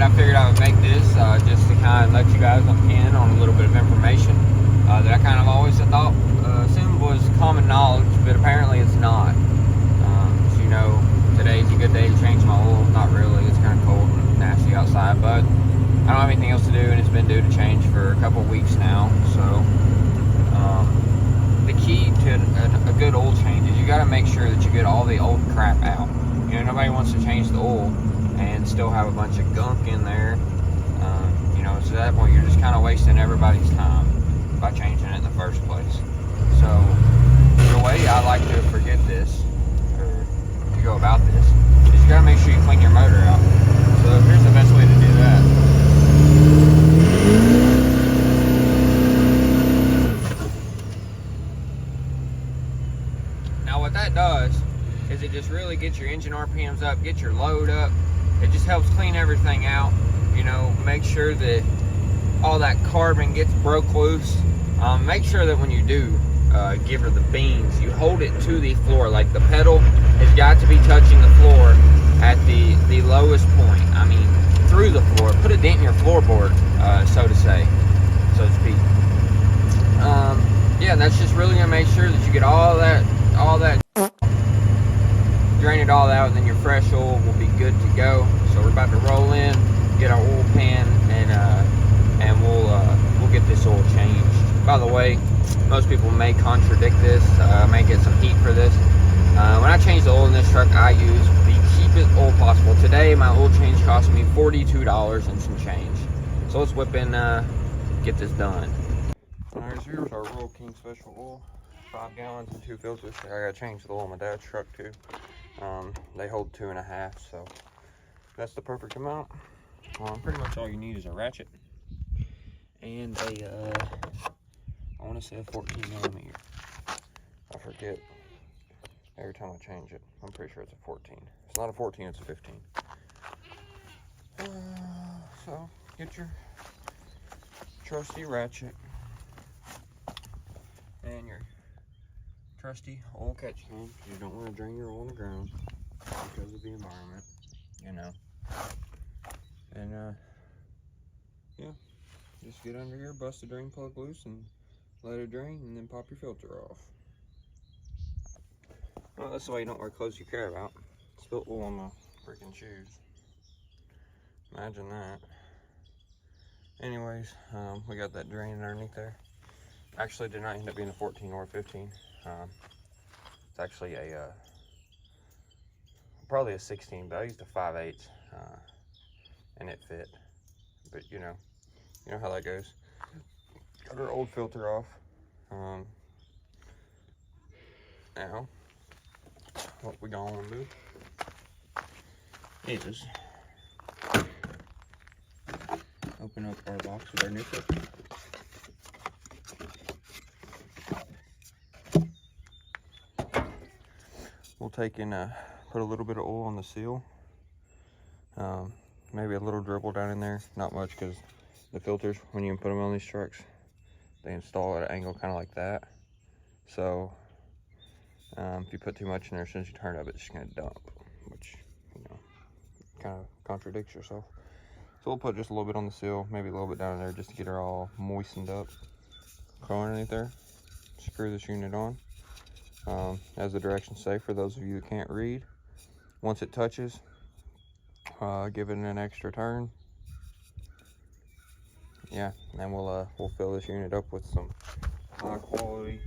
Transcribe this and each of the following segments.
I figured I would make this just to kind of let you guys in on a little bit of information that I kind of always thought assumed was common knowledge, but apparently it's not. So, you know, today's a good day to change my oil. Not really. It's kind of cold and nasty outside, but I don't have anything else to do, and it's been due to change for a couple of weeks now. So the key to a good oil change is you got to make sure that you get all the old crap out. You know, nobody wants to change the oil and still have a bunch of gunk in there. You know, so at that point you're just kind of wasting everybody's time by changing it in the first place. So the way I like to forget this, or to go about this, is you got to make sure you clean your motor out. So here's the best way to do that. Now what that does is it just really gets your engine RPMs up, get your load up. It just helps clean everything out, you know, make sure that all that carbon gets broke loose. Make sure that when you do give her the beans, you hold it to the floor. Like the pedal has got to be touching the floor at the lowest point. I mean, through the floor. Put a dent in your floorboard, so to speak. Yeah, that's just really gonna make sure that you get all that, drain it all out, and then your fresh oil will be good to go. So we're about to roll in, get our oil pan, and we'll get this oil changed. By the way, most people may contradict this, may get some heat for this. When I change the oil in this truck, I use the cheapest oil possible. Today, my oil change cost me $42 and some change. So let's whip in, get this done. Alright, so here's our Royal King Special oil. 5 gallons and 2 filters. I gotta change the oil in my dad's truck too. They hold 2.5, so that's the perfect amount. Pretty much all you need is a ratchet and a I want to say a 14 millimeter. I forget every time I change it. I'm pretty sure it's a 14. It's not a 14, it's a 15. So get your trusty ratchet and your trusty oil catch can. You don't want to drain your oil on the ground because of the environment, you know. And yeah, just get under here, bust the drain plug loose, and let it drain, and then pop your filter off. Well, that's the way you don't wear clothes you care about. Spilled oil on my freaking shoes. Imagine that. Anyways, we got that drain underneath there. Actually, did not end up being a 14 or a 15. It's actually a probably a 16, but I used a 5/8, and it fit. But you know how that goes. Got our old filter off. Now, what we gonna do is open up our box with our new filter. We'll take and put a little bit of oil on the seal. Maybe a little dribble down in there, not much, because the filters, when you put them on these trucks, they install at an angle kind of like that. So if you put too much in there, as soon as you turn it up, it's just going to dump, which, you know, kind of contradicts yourself. So we'll put just a little bit on the seal, maybe a little bit down in there, just to get her all moistened up. Go underneath there, screw this unit on. As the directions say, for those of you who can't read, once it touches, give it an extra turn. Yeah, and then we'll fill this unit up with some high quality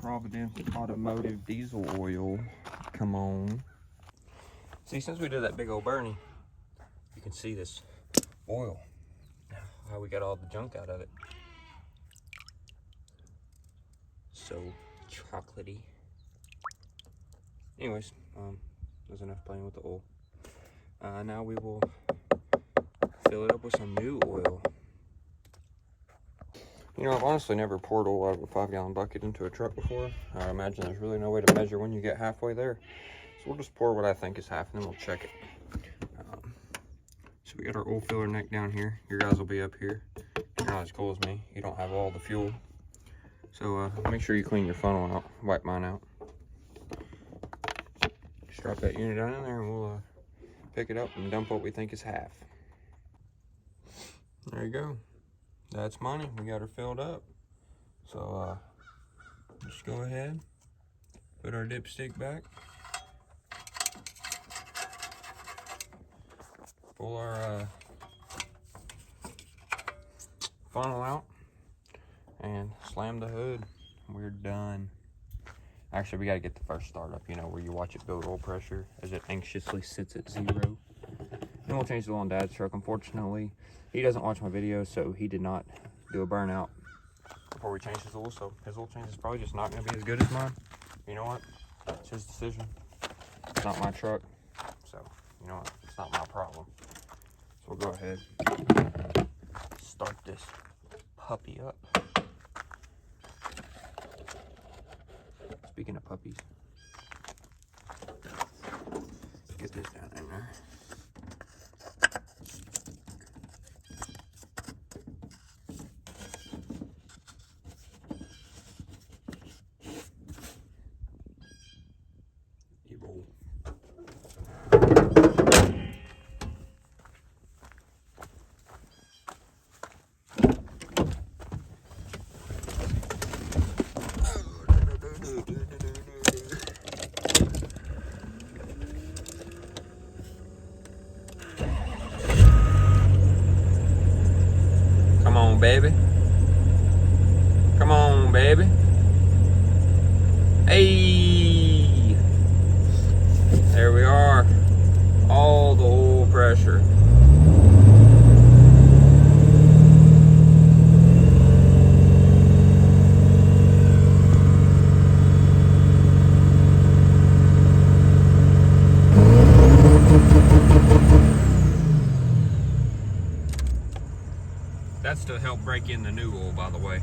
Providence automotive diesel oil. Come on. See, since we did that big old Bernie, you can see this oil, how we got all the junk out of it. So chocolatey. Anyways, there's enough playing with the oil. Now we will fill it up with some new oil. You know, I've honestly never poured oil out of a 5-gallon bucket into a truck before. I imagine there's really no way to measure when you get halfway there. So we'll just pour what I think is half, and then we'll check it. So we got our oil filler neck down here. Your guys will be up here. You're not as cool as me. You don't have all the fuel. So make sure you clean your funnel out. Wipe mine out. Just drop that unit down in there, and pick it up and dump what we think is half. There you go. That's money. We got her filled up. So just go ahead, put our dipstick back, pull our funnel out, and slam the hood. We're done. Actually, we got to get the first start up, you know, where you watch it build oil pressure as it anxiously sits at 0. Then we'll change the oil on Dad's truck. Unfortunately, he doesn't watch my videos, so he did not do a burnout before we change his oil. So his oil change is probably just not going to be as good as mine. You know what? It's his decision. It's not my truck. So, you know what? It's not my problem. So we'll go ahead, start this puppy up. Speaking of puppies, get this down in there. Evil. Come on, baby. Come on, baby. Hey! There we are. All the oil pressure. That's to help break in the new oil, by the way.